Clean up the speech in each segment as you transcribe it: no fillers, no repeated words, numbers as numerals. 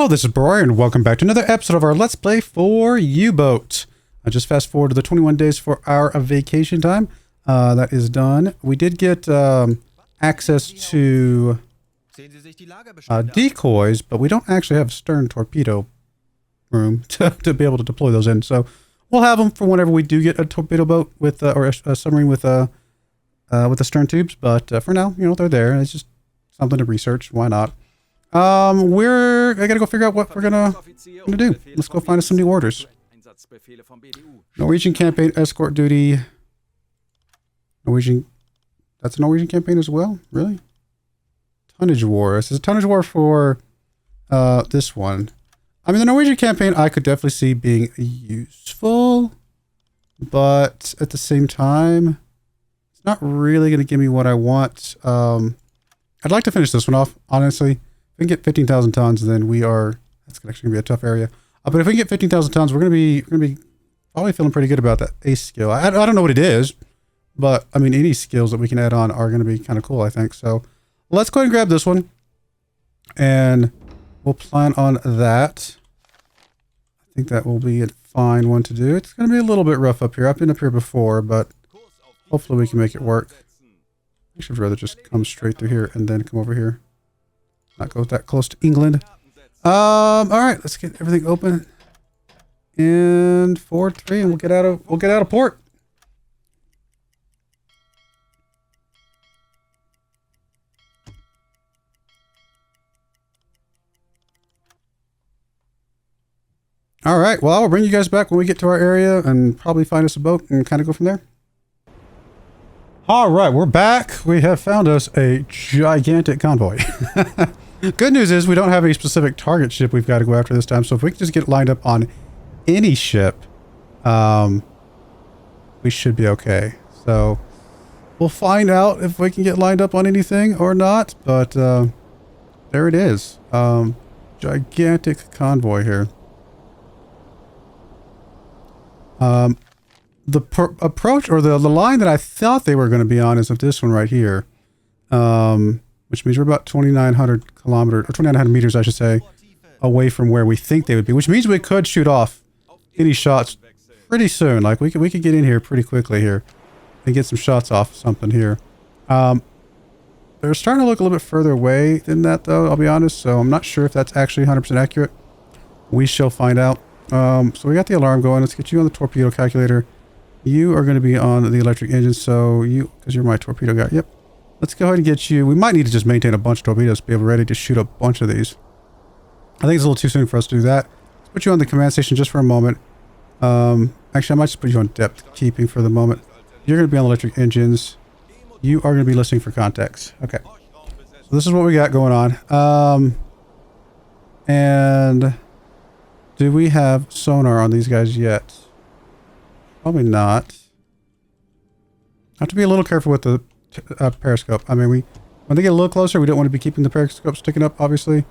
Hello, this is Broyar, and welcome back to another episode of our Let's Play for UBoat. I just fast forward to the 21 days for our vacation time. That is done. We did get access to decoys, but we don't actually have stern torpedo room to be able to deploy those in. So we'll have them for whenever we do get a torpedo boat with or a submarine with the stern tubes. But for now, you know, they're there. It's just something to research. Why not? I gotta go figure out what we're gonna do. Let's go find us some new orders. Norwegian campaign escort duty. Norwegian, that's a Norwegian campaign as well? Really? Tonnage war. This is a tonnage war for this one. I mean, the Norwegian campaign I could definitely see being useful, but at the same time, it's not really gonna give me what I want. I'd like to finish this one off, honestly. If we can get 15,000 tons, then that's actually gonna be a tough area. But if we can get 15,000 tons, we're gonna be probably feeling pretty good about that ace skill. I don't know what it is, but I mean, any skills that we can add on are gonna be kind of cool, I think. So let's go ahead and grab this one, and we'll plan on that. I think that will be a fine one to do. It's gonna be a little bit rough up here. I've been up here before, but hopefully we can make it work. I should rather just come straight through here and then come over here. Not go that close to England. All right, let's get everything open. And 4-3, and we'll get out of port. All right, well, I will bring you guys back when we get to our area and probably find us a boat and kind of go from there. All right, we're back. We have found us a gigantic convoy. Good news is we don't have any specific target ship we've got to go after this time. So if we can just get lined up on any ship, we should be okay. So we'll find out if we can get lined up on anything or not. But there it is. Gigantic convoy here. The approach or the line that I thought they were going to be on is of this one right here, which means we're about 2,900 kilometers or 2,900 meters, I should say, away from where we think they would be, which means we could shoot off any shots pretty soon. Like we could get in here pretty quickly here and get some shots off something here. They're starting to look a little bit further away than that, though, I'll be honest. So I'm not sure if that's actually 100% accurate. We shall find out. So we got the alarm going. Let's get you on the torpedo calculator. You are going to be on the electric engine, so because you're my torpedo guy. Yep. Let's go ahead and get you. We might need to just maintain a bunch of torpedoes to be able ready to shoot a bunch of these. I think it's a little too soon for us to do that. Let's put you on the command station just for a moment. Actually, I might just put you on depth keeping for the moment. You're going to be on electric engines. You are going to be listening for contacts. Okay. So this is what we got going on. And do we have sonar on these guys yet? Probably not. Have to be a little careful with the periscope. I mean, when they get a little closer, we don't want to be keeping the periscope sticking up, obviously.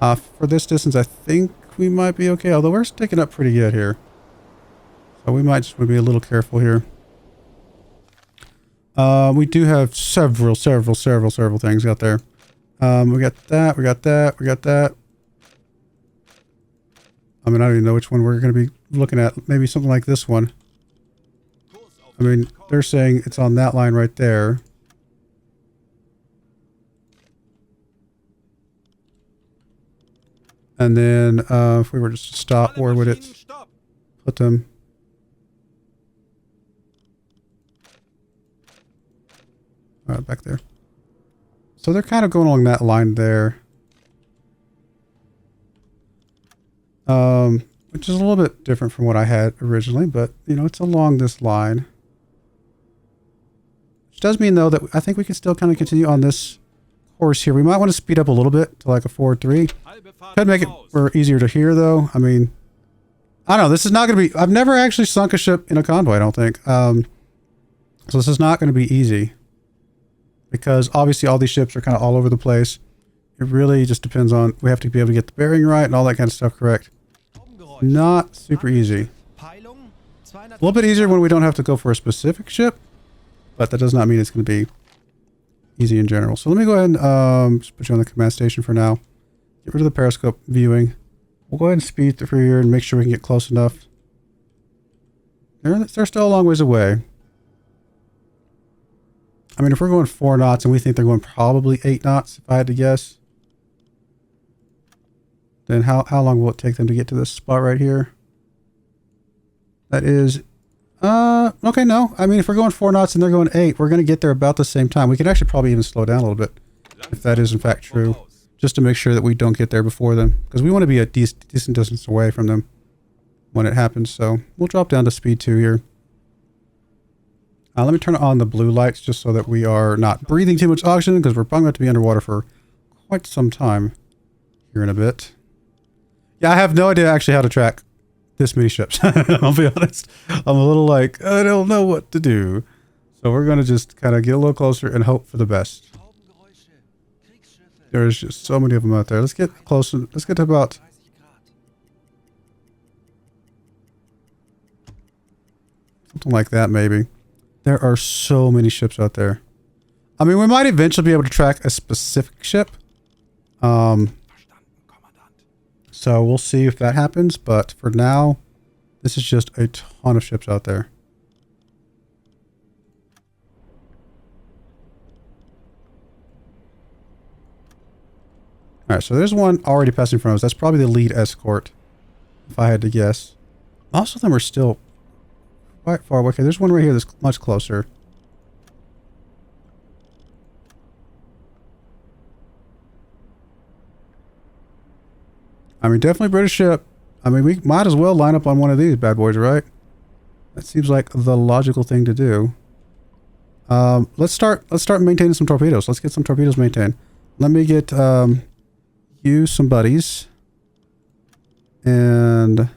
For this distance, I think we might be okay, although we're sticking up pretty good here. So we might just want to be a little careful here. We do have several things out there. We got that, we got that, we got that. I mean, I don't even know which one we're going to be looking at. Maybe something like this one. I mean, they're saying it's on that line right there. And then if we were just to stop, where would it put them? Back there. So they're kind of going along that line there. Which is a little bit different from what I had originally, but you know, it's along this line. Which does mean though that I think we can still kind of continue on this course here. We might want to speed up a little bit to like a 4-3. Could make it easier to hear though. I mean, I don't know. This is not going to be, I've never actually sunk a ship in a convoy, I don't think. So this is not going to be easy because obviously all these ships are kind of all over the place. It really just depends on, we have to be able to get the bearing right and all that kind of stuff correct. Not super easy. A little bit easier when we don't have to go for a specific ship, but that does not mean it's going to be easy in general. So let me go ahead and just put you on the command station for now. Get rid of the periscope viewing. We'll go ahead and speed through here and make sure we can get close enough. They're still a long ways away. I mean, if we're going 4 knots and we think they're going probably 8 knots, if I had to guess, then how long will it take them to get to this spot right here? That is, okay, no. I mean, if we're going 4 knots and they're going 8, we're going to get there about the same time. We could actually probably even slow down a little bit, if that is in fact true, just to make sure that we don't get there before them, because we want to be a decent distance away from them when it happens. So we'll drop down to speed 2 here. Let me turn on the blue lights just so that we are not breathing too much oxygen, because we're probably going to be underwater for quite some time here in a bit. Yeah, I have no idea actually how to track this many ships. I'll be honest. I'm a little like, I don't know what to do. So we're going to just kind of get a little closer and hope for the best. There's just so many of them out there. Let's get closer. Let's get to about... something like that, maybe. There are so many ships out there. I mean, we might eventually be able to track a specific ship. So we'll see if that happens. But for now, this is just a ton of ships out there. Alright, so there's one already passing in front of us. That's probably the lead escort, if I had to guess. Most of them are still quite far away. Okay, there's one right here that's much closer. I mean, definitely British ship. I mean, we might as well line up on one of these bad boys, right? That seems like the logical thing to do. Let's start maintaining some torpedoes. Let's get some torpedoes maintained. Let me get you some buddies and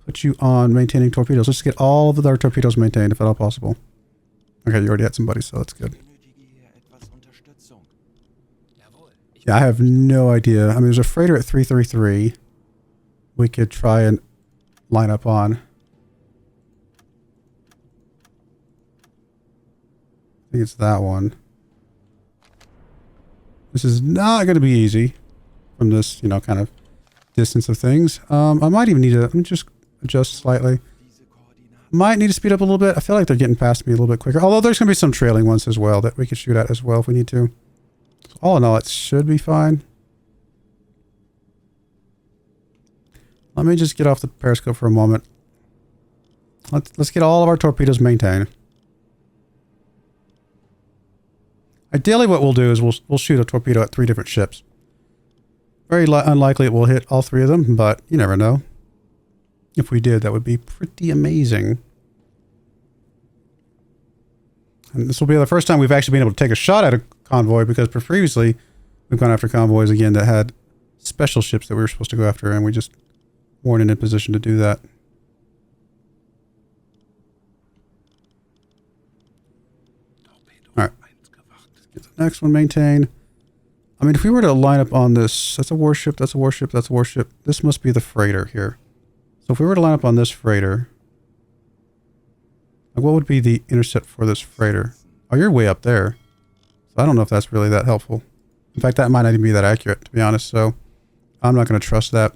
put you on maintaining torpedoes. Let's get all of our torpedoes maintained, if at all possible. Okay, you already had some buddies, so that's good. Yeah, I have no idea. I mean, there's a freighter at 333 we could try and line up on. I think it's that one. This is not going to be easy from this, you know, kind of distance of things. I might even need to, let me just adjust slightly. Might need to speed up a little bit. I feel like they're getting past me a little bit quicker. Although there's going to be some trailing ones as well that we could shoot at as well if we need to. So all in all, it should be fine. Let me just get off the periscope for a moment. Let's get all of our torpedoes maintained. Ideally, what we'll do is we'll shoot a torpedo at 3 different ships. Very unlikely it will hit all 3 of them, but you never know. If we did, that would be pretty amazing. And this will be the first time we've actually been able to take a shot at a convoy, because previously we've gone after convoys again that had special ships that we were supposed to go after, and we just weren't in a position to do that. Alright. Get the next one maintained. I mean, if we were to line up on this, that's a warship, that's a warship, that's a warship. This must be the freighter here. So if we were to line up on this freighter, like what would be the intercept for this freighter? Oh, you're way up there. So I don't know if that's really that helpful. In fact, that might not even be that accurate, to be honest. So I'm not going to trust that.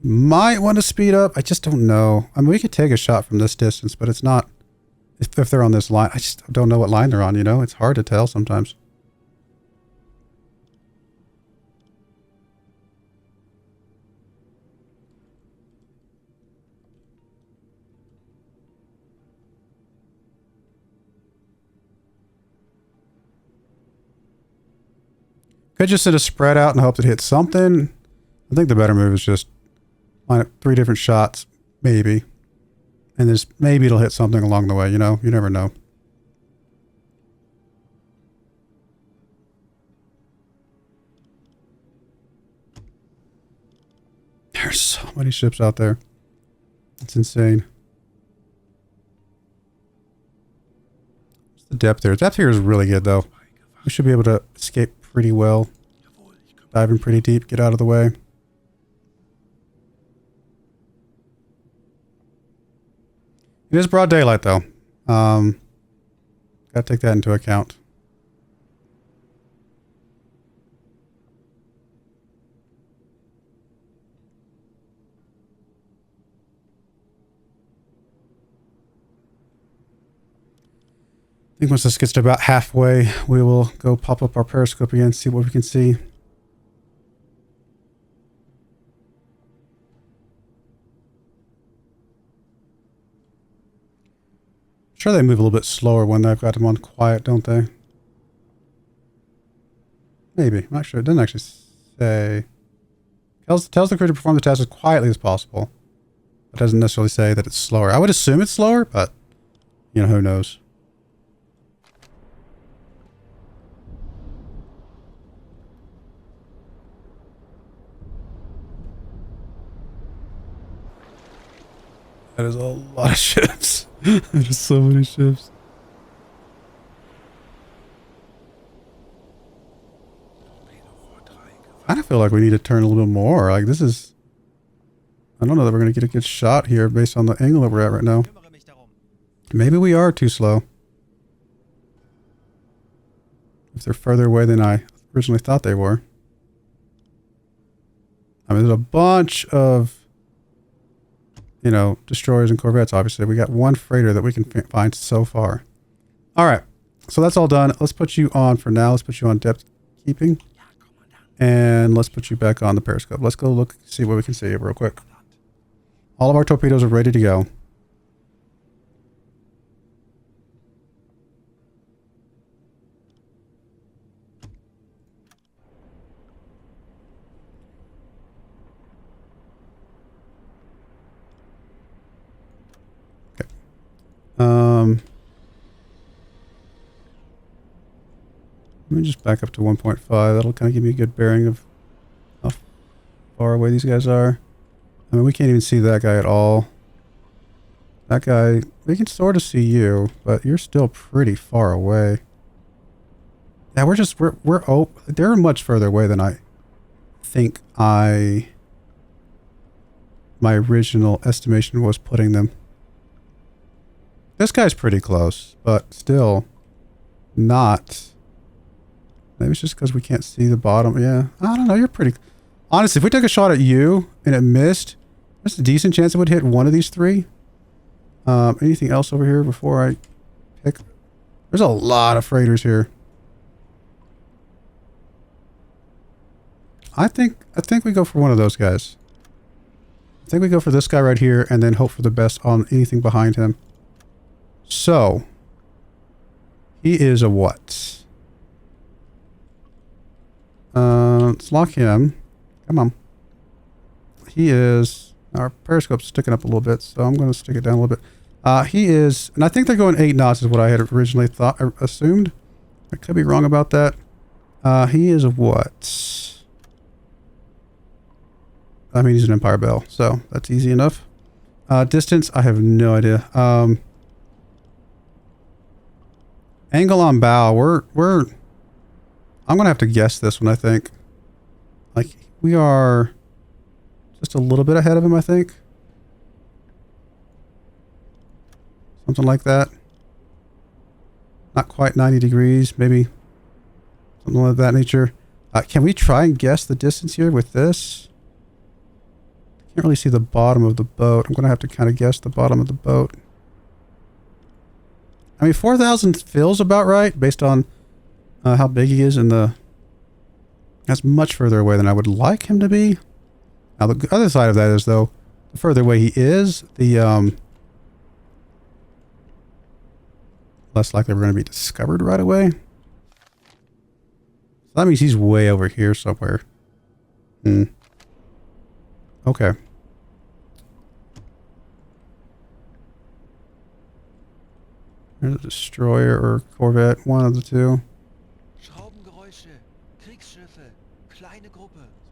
Might want to speed up. I just don't know. I mean, we could take a shot from this distance, but it's not... If they're on this line, I just don't know what line they're on, you know? It's hard to tell sometimes. Could just send a spread out and hope it hits something. I think the better move is just line up 3 different shots, maybe. And there's maybe it'll hit something along the way, you know? You never know. There's so many ships out there. It's insane. What's the depth there? Depth here is really good, though. We should be able to escape pretty well. Dive in pretty deep, get out of the way. It is broad daylight, though. Gotta Gotta take that into account. I think once this gets to about halfway, we will go pop up our periscope again, see what we can see. Sure, they move a little bit slower when I've got them on quiet, don't they? Maybe. I'm not sure. It doesn't actually say. Tells the crew to perform the task as quietly as possible. It doesn't necessarily say that it's slower. I would assume it's slower, but, you know, who knows? That is a lot of ships. There's so many ships. I kind of feel like we need to turn a little bit more. Like this is... I don't know that we're going to get a good shot here based on the angle that we're at right now. Maybe we are too slow. If they're further away than I originally thought they were. I mean, there's a bunch of... you know, destroyers and corvettes, obviously. We got one freighter that we can find so far. All right. So that's all done. Let's put you on for now. Let's put you on depth keeping. And let's put you back on the periscope. Let's go look, see what we can see real quick. All of our torpedoes are ready to go. Let me just back up to 1.5. That'll kind of give me a good bearing of how far away these guys are. I mean, we can't even see that guy at all. That guy, we can sort of see you, but you're still pretty far away. Yeah, they're much further away than I think my original estimation was putting them. This guy's pretty close, but still not. Maybe it's just because we can't see the bottom. Yeah, I don't know. You're pretty... Honestly, if we took a shot at you and it missed, there's a decent chance it would hit one of these three. Anything else over here before I pick? There's a lot of freighters here. I think we go for one of those guys. I think we go for this guy right here and then hope for the best on anything behind him. So, he is a what? Let's lock him. Come on. He is... Our periscope's sticking up a little bit, so I'm going to stick it down a little bit. He is... And I think they're going 8 knots is what I had originally assumed. I could be wrong about that. He is a what? I mean, he's an Empire Bell, so that's easy enough. Distance, I have no idea. Angle on bow, we're... I'm going to have to guess this one, I think. Like, we are just a little bit ahead of him, I think. Something like that. Not quite 90 degrees, maybe something of that nature. Can we try and guess the distance here with this? Can't really see the bottom of the boat. I'm going to have to kind of guess the bottom of the boat. I mean, 4,000 feels about right based on how big he is in the... That's much further away than I would like him to be. Now, the other side of that is, though, the further away he is, the less likely we're going to be discovered right away. So that means he's way over here somewhere. Okay. There's a destroyer or corvette, one of the two.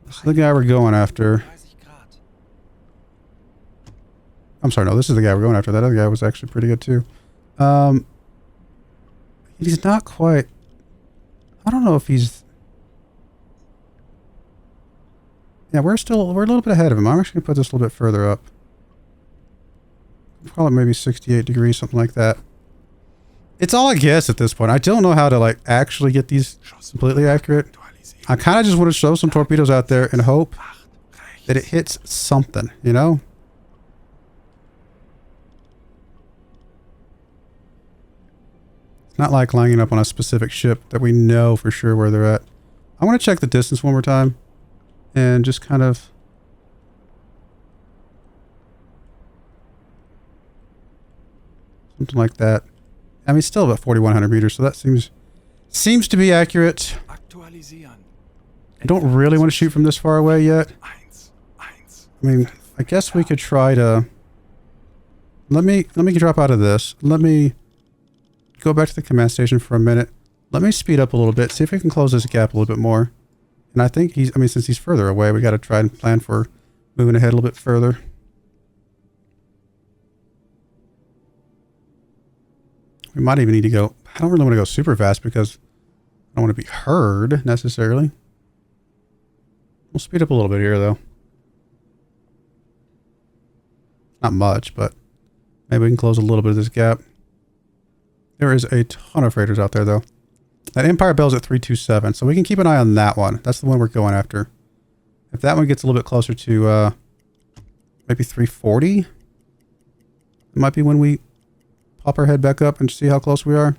This is the guy we're going after. I'm sorry, no, this is the guy we're going after. That other guy was actually pretty good too. He's not quite... I don't know if he's... Yeah, we're a little bit ahead of him. I'm actually going to put this a little bit further up. Call it maybe 68 degrees, something like that. It's all a guess at this point. I don't know how to like actually get these completely accurate. I kind of just want to show some torpedoes out there and hope that it hits something, you know? It's not like lining up on a specific ship that we know for sure where they're at. I want to check the distance one more time and just kind of... something like that. I mean, still about 4,100 meters, so that seems to be accurate. I don't really want to shoot from this far away yet. I mean, I guess we could try to... Let me drop out of this. Let me go back to the command station for a minute. Let me speed up a little bit, see if we can close this gap a little bit more. And I think since he's further away, we got to try and plan for moving ahead a little bit further. We might even need to go... I don't really want to go super fast because I don't want to be heard necessarily. We'll speed up a little bit here though. Not much, but maybe we can close a little bit of this gap. There is a ton of freighters out there though. That Empire Bell's at 327, so we can keep an eye on that one. That's the one we're going after. If that one gets a little bit closer to maybe 340, it might be when we pop our head back up and see how close we are.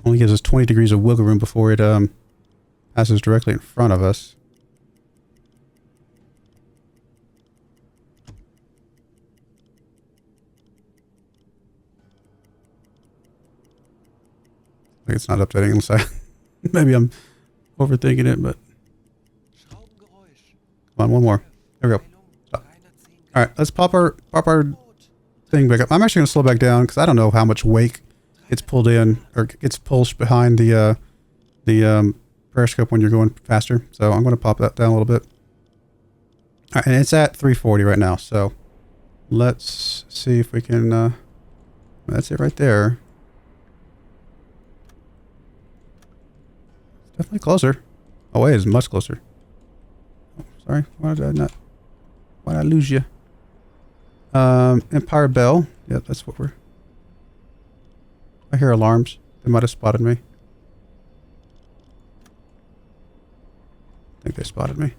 Only gives us 20 degrees of wiggle room before it passes directly in front of us. I think it's not updating inside. Maybe I'm overthinking it, but... Come on, one more. There we go. Stop. All right, let's pop our thing back up. I'm actually going to slow back down because I don't know how much wake gets pulled in or gets pushed behind the periscope when you're going faster. So I'm going to pop that down a little bit. All right, and it's at 340 right now. So let's see if we can. That's it right there. Definitely closer. Oh wait, it's much closer. Sorry, why did I lose you? Empire Bell. Yep, that's what we're... I hear alarms. They might have spotted me. I think they spotted me.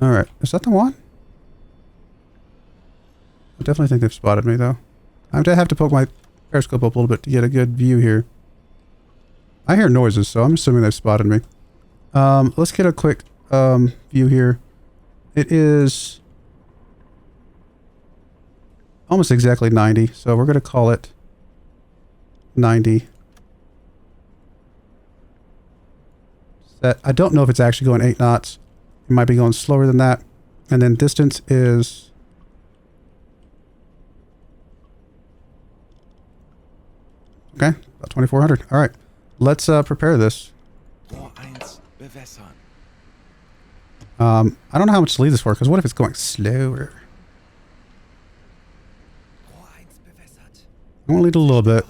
Alright, is that the one? I definitely think they've spotted me though. I'm gonna have to poke my periscope up a little bit to get a good view here. I hear noises, so I'm assuming they've spotted me. Let's get a quick view here. It is almost exactly 90, so we're going to call it 90. Set. I don't know if it's actually going 8 knots. It might be going slower than that. And then distance is... okay, about 2,400. All right. Let's prepare this. I don't know how much to leave this for, because what if it's going slower? I want to lead a little bit.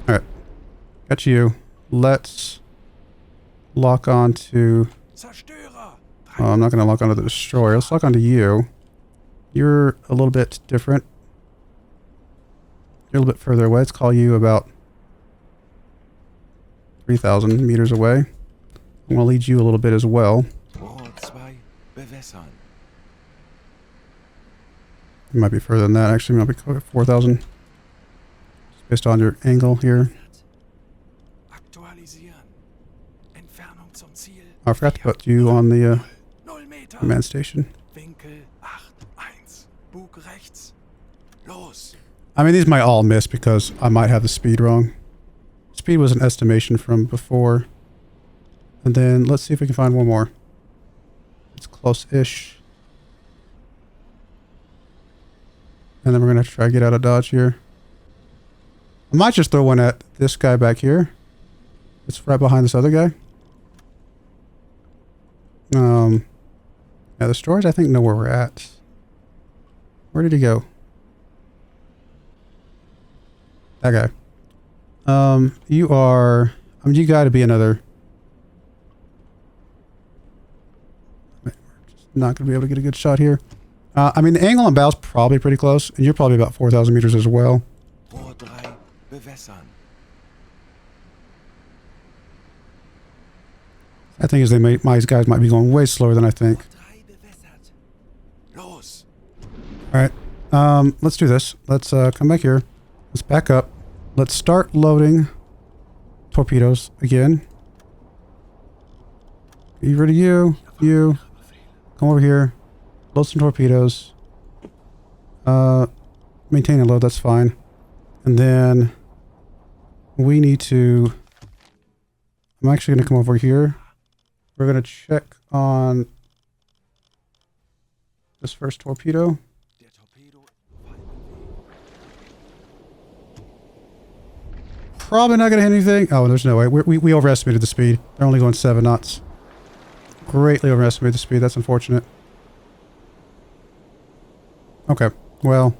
Alright. Got you. Let's lock on to... oh, I'm not going to lock onto the destroyer. Let's lock onto you. You're a little bit different. You're a little bit further away. Let's call you about 3,000 meters away. I'm going to lead you a little bit as well. It might be further than that. Actually, it might be 4,000. Based on your angle here. I forgot to put you on the command station. I mean, these might all miss because I might have the speed wrong. Speed was an estimation from before. And then let's see if we can find one more. It's close-ish. And then we're going to have to try to get out of dodge here. I might just throw one at this guy back here. It's right behind this other guy. Yeah, the destroyers I think know where we're at. Where did he go? That guy. You are... I mean, you got to be another... Not going to be able to get a good shot here. I mean, the angle on bow's probably pretty close, and you're probably about 4,000 meters as well. I think is my guys might be going way slower than I think. Alright, let's do this. Let's come back here. Let's back up. Let's start loading torpedoes again. Are you ready? You. Come over here. Load some torpedoes. Maintain a load, that's fine. And then we need to... I'm actually going to come over here. We're going to check on this first torpedo. Probably not going to hit anything. Oh, there's no way. We overestimated the speed. They're only going 7 knots. Greatly overestimated the speed. That's unfortunate. Okay. Well,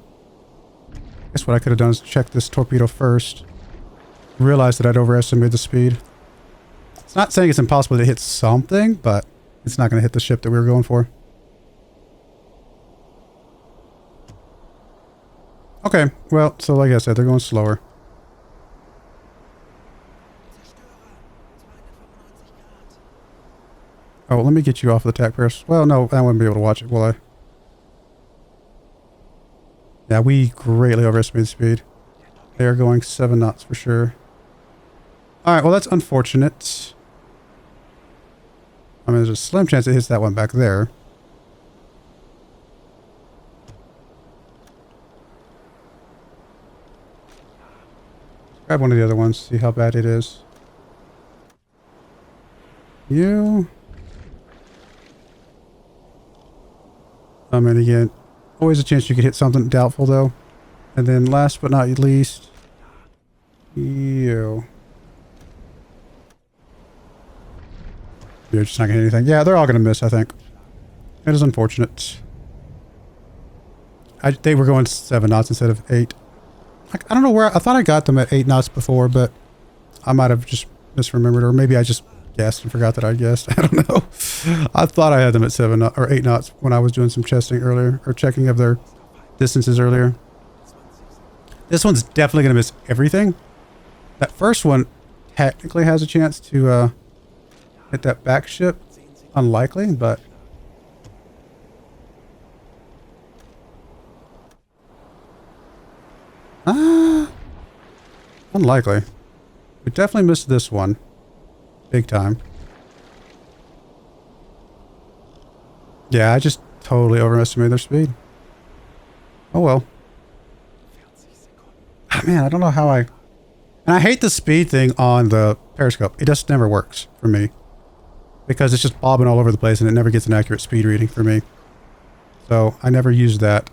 I guess what I could have done is check this torpedo first. Realized that I'd overestimated the speed. It's not saying it's impossible to hit something, but it's not going to hit the ship that we were going for. Okay. Well, so like I said, they're going slower. Oh, let me get you off of the tack press. Well, no, I wouldn't be able to watch it, will I? Yeah, we greatly overestimated speed. They are going 7 knots for sure. Alright, well that's unfortunate. I mean, there's a slim chance it hits that one back there. Grab one of the other ones, see how bad it is. You... I mean, again, always a chance you could hit something doubtful, though. And then last but not least, you. You're just not going to hit anything. Yeah, they're all going to miss, I think. It is unfortunate. They were going 7 knots instead of 8. I don't know where... I thought I got them at 8 knots before, but I might have just misremembered, or maybe I just guessed and forgot that I guessed. I don't know. I thought I had them at 7 or 8 knots when I was doing some testing earlier, or checking of their distances earlier. This one's definitely going to miss everything. That first one technically has a chance to hit that back ship. Unlikely, but... unlikely. We definitely missed this one. Big time. Yeah, I just totally overestimated their speed. Oh well. Man, I don't know how I... And I hate the speed thing on the periscope. It just never works for me. Because it's just bobbing all over the place and it never gets an accurate speed reading for me. So, I never use that.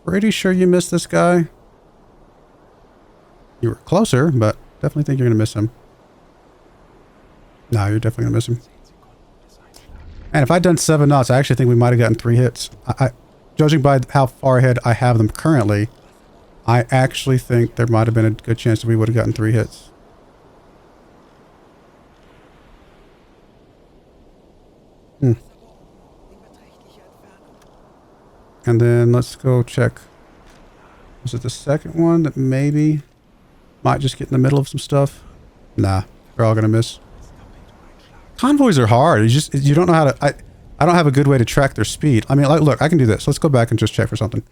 Pretty sure you missed this guy. You were closer, but definitely think you're going to miss him. No, you're definitely going to miss him. And if I'd done 7 knots, I actually think we might have gotten 3 hits. Judging by how far ahead I have them currently, I actually think there might have been a good chance that we would have gotten 3 hits. And then let's go check. Was it the second one that maybe might just get in the middle of some stuff? Nah, they're all gonna miss. Convoys are hard. You don't know how to... I don't have a good way to track their speed. I mean, like, look, I can do this. Let's go back and just check for something.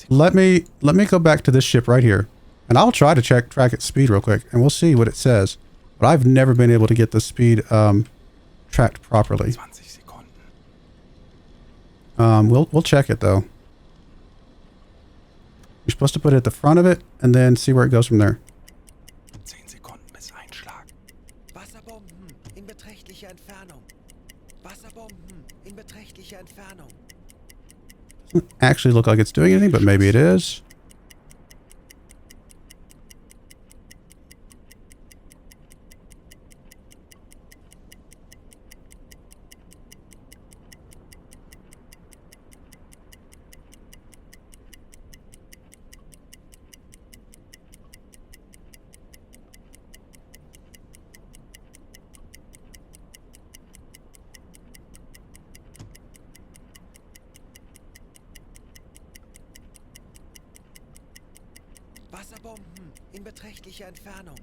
Let me go back to this ship right here, and I'll try to track its speed real quick, and we'll see what it says. But I've never been able to get the speed tracked properly. We'll check it though. You're supposed to put it at the front of it and then see where it goes from there. 10 Sekunden bis Einschlag. Wasserbomben in beträchtlicher Entfernung. Wasserbomben in beträchtlicher Entfernung. Doesn't actually look like it's doing anything, but maybe it is. Wasserbomben in beträchtlicher Entfernung.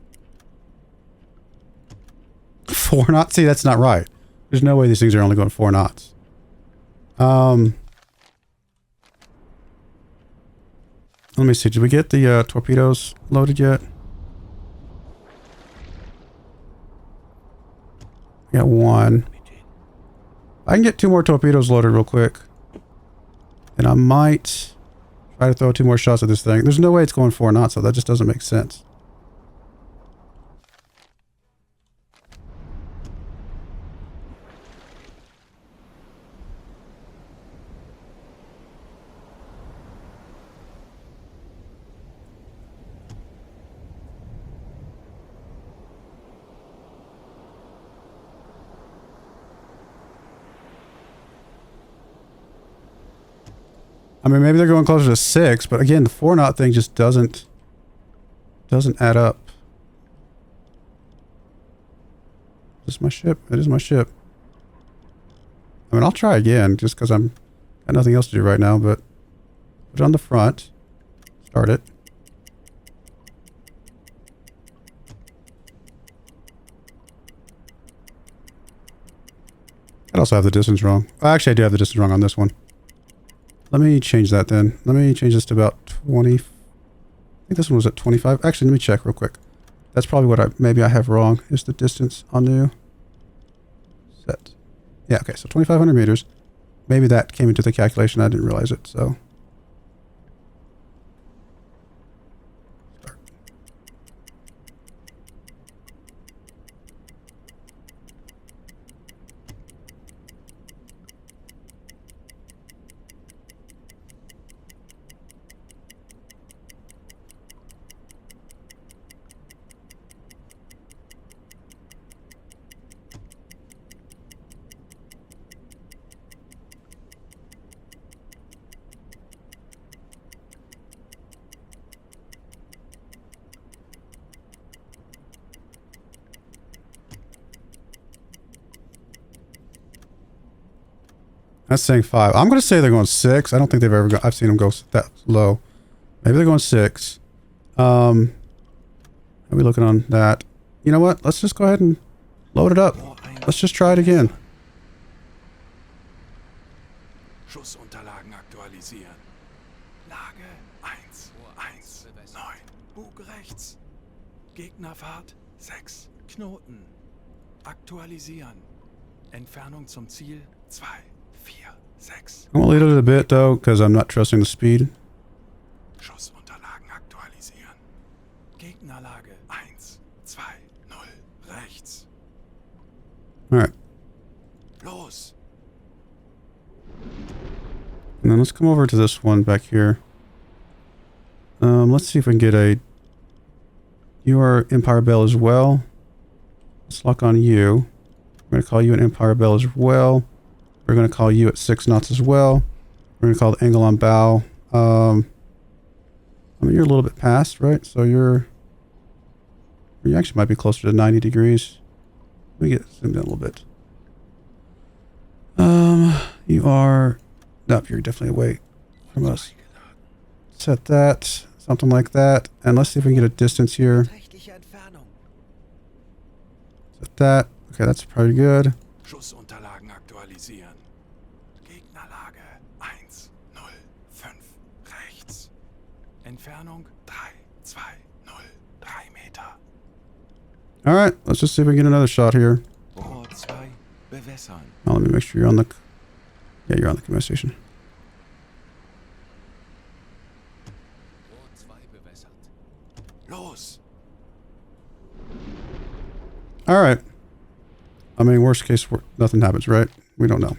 4 knots? See, that's not right. There's no way these things are only going 4 knots. Let me see. Did we get the torpedoes loaded yet? We got 1. I can get 2 more torpedoes loaded real quick. And I might try to throw 2 more shots at this thing. There's no way it's going 4 knots, so that just doesn't make sense. I mean, maybe they're going closer to 6, but again, the 4 knot thing just doesn't add up. Is this my ship? It is my ship. I mean, I'll try again just because I'm got nothing else to do right now, but put it on the front. Start it. I also have the distance wrong. Actually, I do have the distance wrong on this one. Let me change that then. Let me change this to about 20. I think this one was at 25. Actually, let me check real quick. That's probably what maybe I have wrong. Is the distance on new. Set. Yeah, okay, so 2,500 meters. Maybe that came into the calculation. I didn't realize it, so. Start. That's saying 5. I'm going to say they're going 6. I don't think they've ever gone. I've seen them go that low. Maybe they're going 6. Are we looking on that? You know what? Let's just go ahead and load it up. Let's just try it again. Schussunterlagen aktualisieren. Lage 119. Bug rechts. Gegnerfahrt 6 Knoten. Aktualisieren. Entfernung zum Ziel 2, 4, 6. I won't lead it a bit though, because I'm not trusting the speed. Schussunterlagen aktualisieren. Gegnerlage 1, 2, 0, rechts. Alright. Los. And then let's come over to this one back here. Let's see if we can get a... You are Empire Bell as well. Let's lock on you. We're going to call you an Empire Bell as well. We're going to call you at 6 knots as well. We're going to call the angle on bow. I mean, you're a little bit past, right? So you actually might be closer to 90 degrees. Let me get zoomed in a little bit. You are... Nope, you're definitely away from us. Set that. Something like that. And let's see if we can get a distance here. Set that. Okay, that's probably good. Schussunterlagen aktualisieren. Gegnerlage 1, 0, 5, rechts. Entfernung 3, 2, 0, 3 Meter. Alright, let's just see if we can get another shot here. Broyar 2, bewässern. Now let me make sure you're on the... Yeah, you're on the command station. Los. Alright. I mean, worst case, nothing happens, right? We don't know.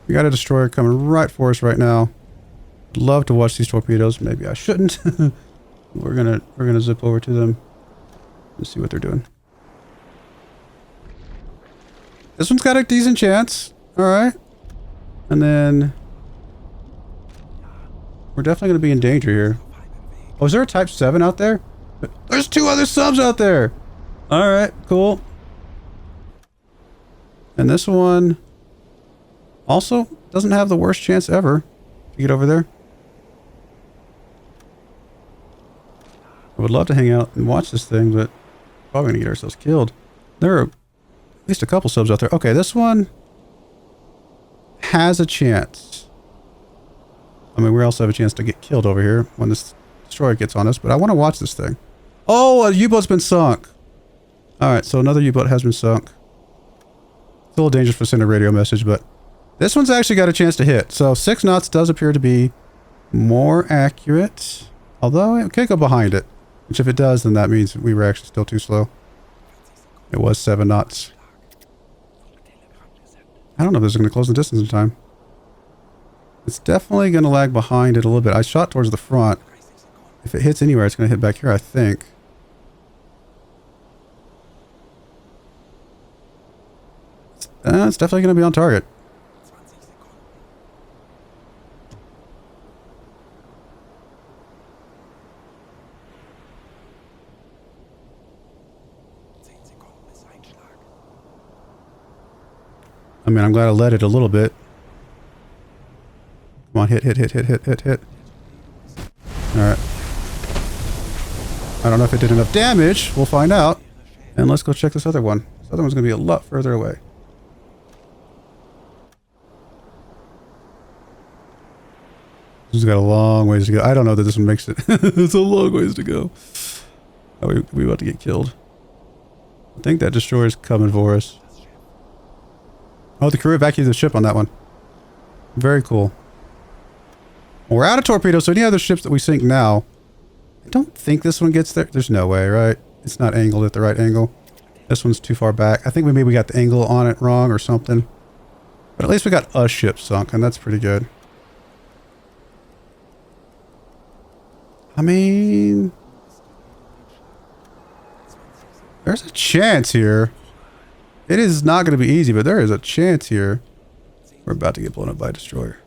We got a destroyer coming right for us right now. I'd love to watch these torpedoes. Maybe I shouldn't. We're gonna zip over to them and see what they're doing. This one's got a decent chance. Alright. And then... We're definitely going to be in danger here. Oh, is there a Type 7 out there? There's 2 other subs out there! Alright, cool. And this one... Also, doesn't have the worst chance ever to get over there. I would love to hang out and watch this thing, but probably gonna get ourselves killed. There are at least a couple subs out there. Okay, this one has a chance. I mean, we also have a chance to get killed over here when this destroyer gets on us, but I want to watch this thing. Oh, a U-boat's been sunk. Alright, so another U-boat has been sunk. It's a little dangerous for sending a radio message, but this one's actually got a chance to hit. So 6 knots does appear to be more accurate. Although it could go behind it. Which if it does, then that means we were actually still too slow. It was 7 knots. I don't know if this is going to close the distance in time. It's definitely going to lag behind it a little bit. I shot towards the front. If it hits anywhere, it's going to hit back here, I think. It's definitely going to be on target. I mean, I'm glad I let it a little bit. Come on, hit. Alright. I don't know if it did enough damage. We'll find out. And let's go check this other one. This other one's going to be a lot further away. This has got a long ways to go. I don't know that this one makes it. It's a long ways to go. Oh, we about to get killed. I think that destroyer's coming for us. Oh, the crew evacuated the ship on that one. Very cool. We're out of torpedoes, so any other ships that we sink now... I don't think this one gets there. There's no way, right? It's not angled at the right angle. This one's too far back. I think maybe we got the angle on it wrong or something. But at least we got a ship sunk, and that's pretty good. I mean... there's a chance here. It is not going to be easy, but there is a chance here. We're about to get blown up by a destroyer.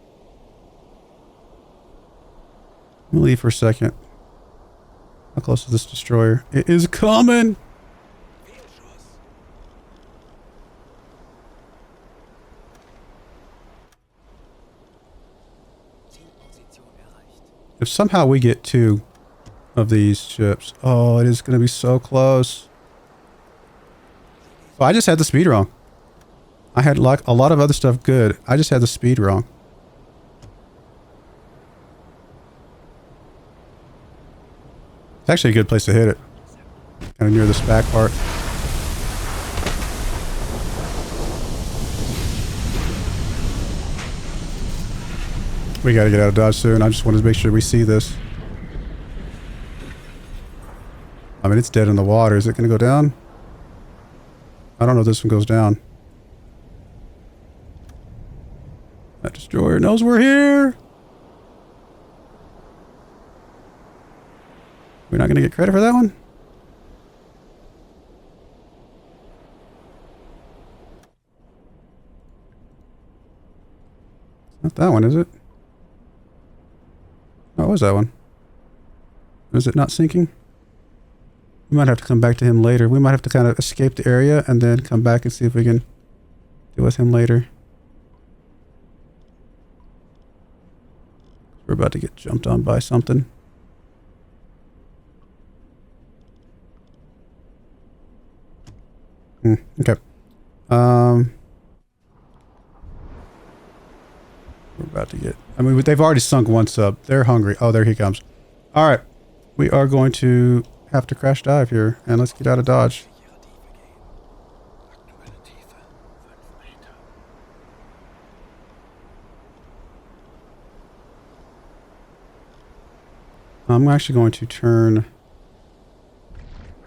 Let me leave for a second. How close is this destroyer? It is coming! If somehow we get 2 of these ships... oh, it is going to be so close. Well, I just had the speed wrong. I had like a lot of other stuff good. I just had the speed wrong. It's actually a good place to hit it. Kind of near this back part. We gotta get out of Dodge soon. I just wanted to make sure we see this. I mean, it's dead in the water. Is it gonna go down? I don't know if this one goes down. That destroyer knows we're here! We're not gonna get credit for that one? Not that one, is it? Oh, what was that one? Is it not sinking? We might have to come back to him later. We might have to kind of escape the area and then come back and see if we can deal with him later. We're about to get jumped on by something. Okay. We're about to get... I mean, they've already sunk one sub. They're hungry. Oh, there he comes. Alright. We are going to have to crash dive here. And let's get out of Dodge. I'm actually going to turn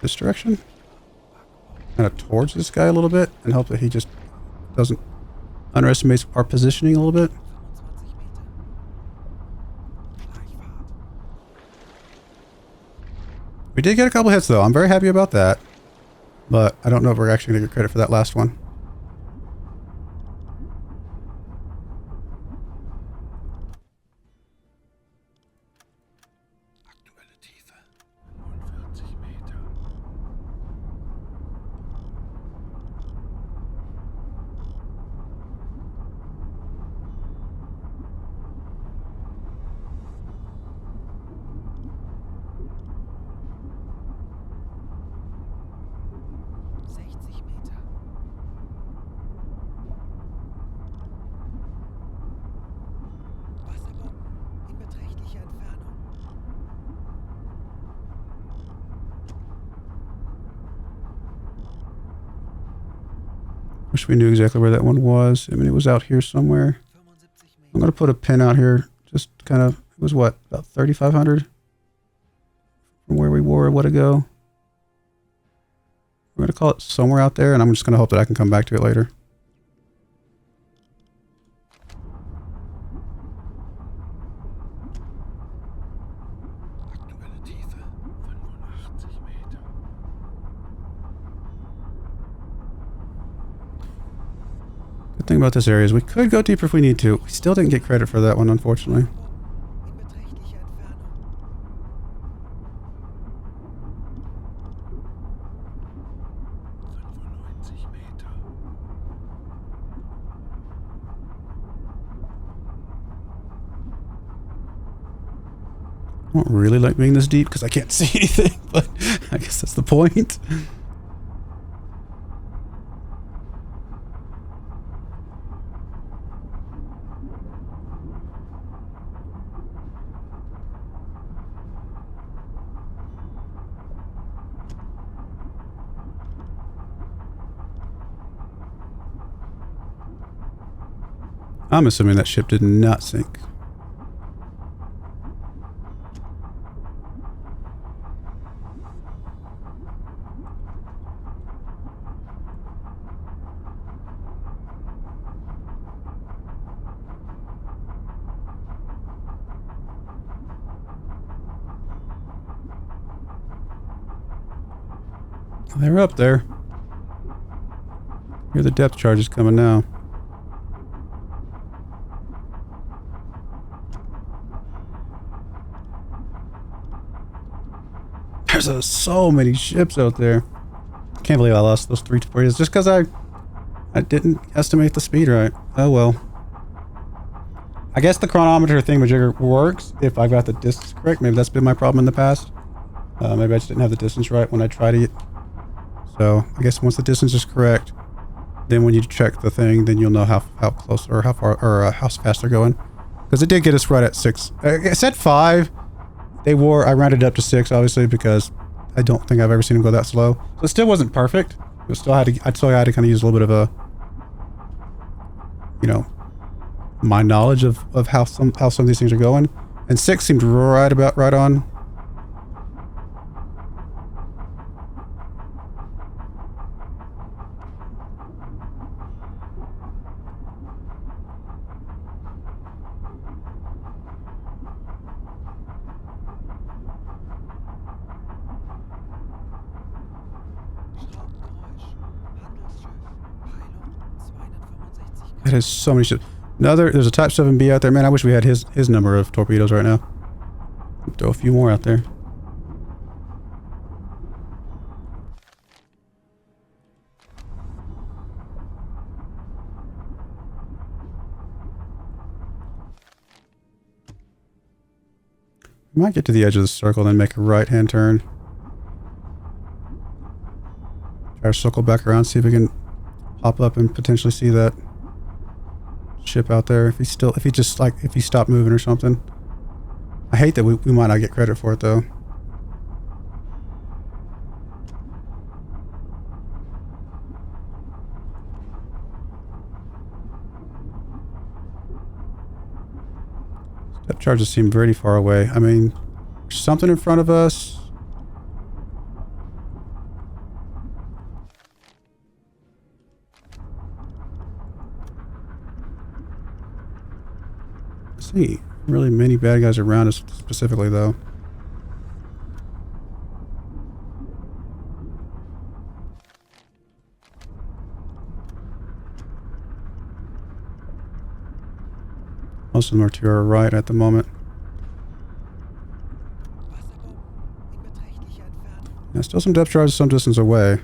this direction. Kind of towards this guy a little bit. And hope that he just doesn't underestimate our positioning a little bit. We did get a couple hits though. I'm very happy about that. But I don't know if we're actually going to get credit for that last one. Wish we knew exactly where that one was. I mean, it was out here somewhere. I'm going to put a pin out here. Just kind of, it was what, about 3,500 from where we were a while ago. We're going to call it somewhere out there, and I'm just going to hope that I can come back to it later. Good thing about this area is we could go deeper if we need to. We still didn't get credit for that one, unfortunately. I don't really like being this deep because I can't see anything, but I guess that's the point. I'm assuming that ship did not sink. They're up there. Here the depth charge is coming now. There's so many ships out there. Can't believe I lost those 3 torpedoes just because I didn't estimate the speed right. Oh well. I guess the chronometer thingamajigger works if I got the distance correct. Maybe that's been my problem in the past. Maybe I just didn't have the distance right when I tried it. So I guess once the distance is correct, then when you check the thing, then you'll know how close or how far or how fast they're going. Because it did get us right at 6. I said 5. I rounded it up to 6, obviously, because I don't think I've ever seen them go that slow. So it still wasn't perfect. I still had to kind of use a little bit of a, you know, my knowledge of how some of these things are going. And 6 seemed right on. That is so many ships. There's a Type 7B out there. Man, I wish we had his number of torpedoes right now. Throw a few more out there. We might get to the edge of the circle, then make a right-hand turn. Try to circle back around, see if we can pop up and potentially see that ship out there. If he stopped moving or something. I hate that we might not get credit for it though. Step charges seem very far away. I mean, there's something in front of us. See, really many bad guys around us specifically though. Most of them are to our right at the moment. Yeah, still some depth charges some distance away.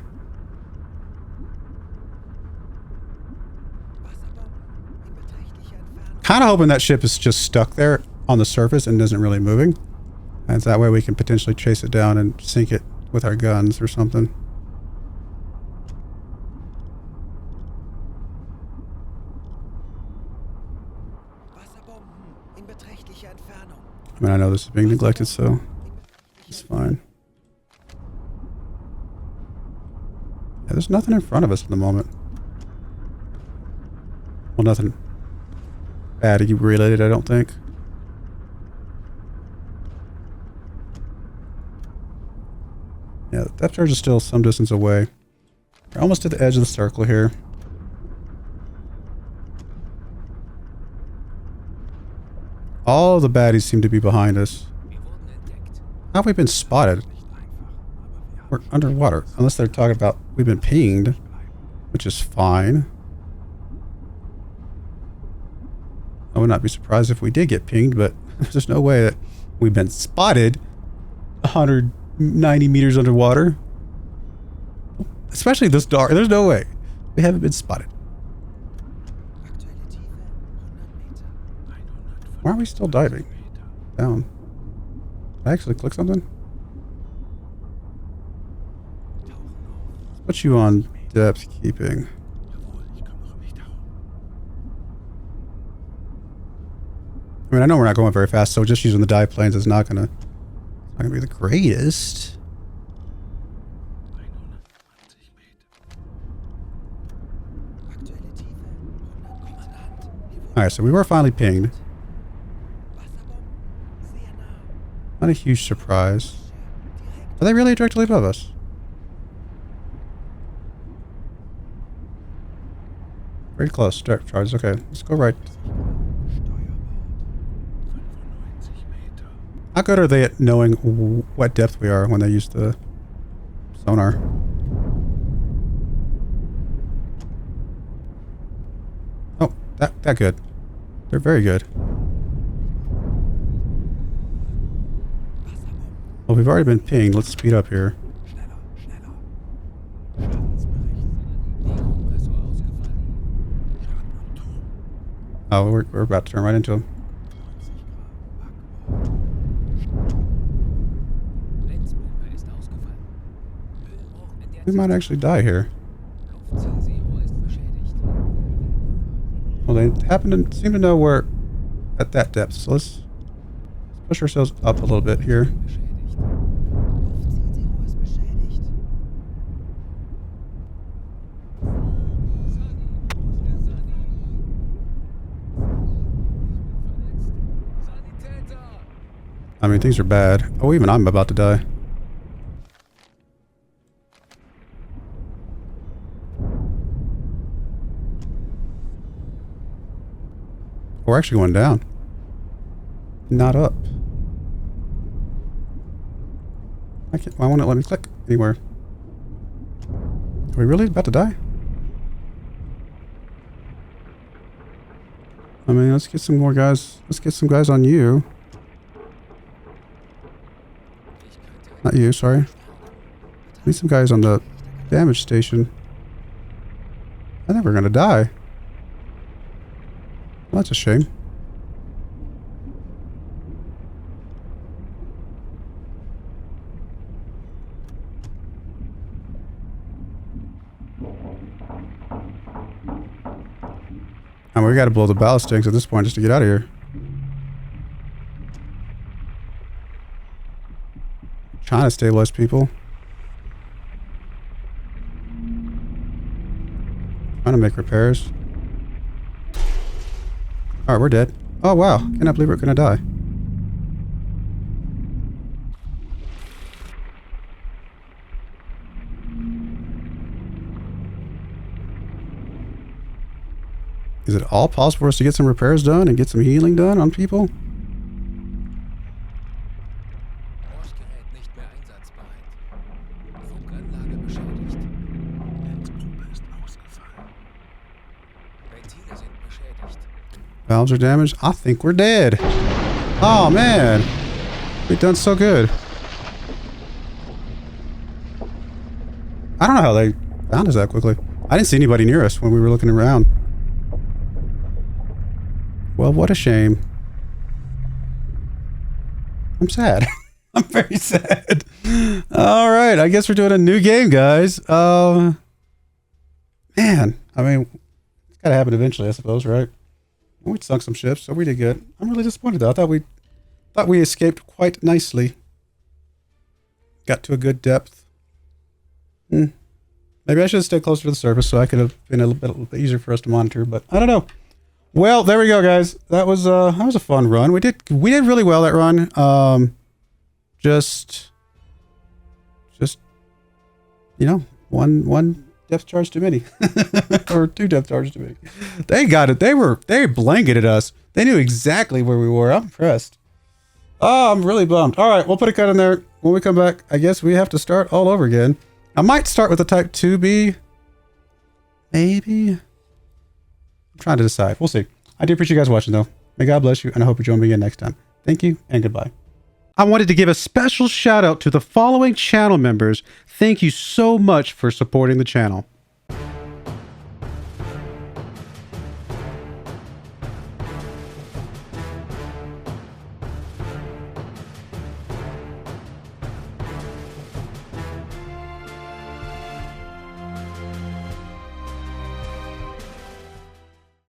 Kind of hoping that ship is just stuck there on the surface and isn't really moving. And that way we can potentially chase it down and sink it with our guns or something. I mean, I know this is being neglected, so it's fine. Yeah, there's nothing in front of us at the moment. Well, nothing bad related, I don't think. Yeah, the depth charge is still some distance away. We're almost to the edge of the circle here. All the baddies seem to be behind us. How have we been spotted? We're underwater. Unless they're talking about we've been pinged, which is fine. I would not be surprised if we did get pinged, but there's no way that we've been spotted 190 meters underwater. Especially this dark. There's no way. We haven't been spotted. Why are we still diving? Down. Did I actually click something? Let's put you on depth keeping. I mean, I know we're not going very fast, so just using the dive planes is not gonna be the greatest. Alright, so we were finally pinged. Not a huge surprise. Are they really directly above us? Very close. Direct charges. Okay, let's go right. How good are they at knowing what depth we are when they use the sonar? Oh, that good. They're very good. Well, we've already been pinged. Let's speed up here. Oh, we're about to turn right into them. We might actually die here. Well, they seem to know we're at that depth, so let's push ourselves up a little bit here. I mean, things are bad. Oh, even I'm about to die. We're actually going down. Not up. Why won't it let me click anywhere? Are we really about to die? I mean, let's get some more guys. Let's get some guys on you. Not you, sorry. Need some guys on the damage station. I think we're gonna die. Well, that's a shame. I mean, we gotta blow the ballast tanks at this point just to get out of here. Trying to stabilize people. Trying to make repairs. Alright, we're dead. Oh wow, cannot believe we're gonna die. Is it all possible for us to get some repairs done and get some healing done on people? Valves are damaged. I think we're dead. Oh man, we've done so good. I don't know how they found us that quickly. I didn't see anybody near us when we were looking around. Well, what a shame. I'm sad. I'm very sad. All right, I guess we're doing a new game, guys. Man, I mean, it's gotta happen eventually, I suppose, right? We sunk some ships, so we did good. I'm really disappointed though. I thought we escaped quite nicely. Got to a good depth. Maybe I should have stayed closer to the surface so I could have been a little bit easier for us to monitor, but I don't know. Well, there we go, guys. That was a fun run. We did really well that run. Just you know, one depth charge too many, or 2 depth charges too many. They got it. They blanketed us. They knew exactly where we were. I'm impressed. Oh, I'm really bummed. All right, we'll put a cut in there. When we come back, I guess we have to start all over again. I might start with the Type 2B. Maybe. I'm trying to decide. We'll see. I do appreciate you guys watching, though. May God bless you, and I hope you join me again next time. Thank you, and goodbye. I wanted to give a special shout out to the following channel members. Thank you so much for supporting the channel.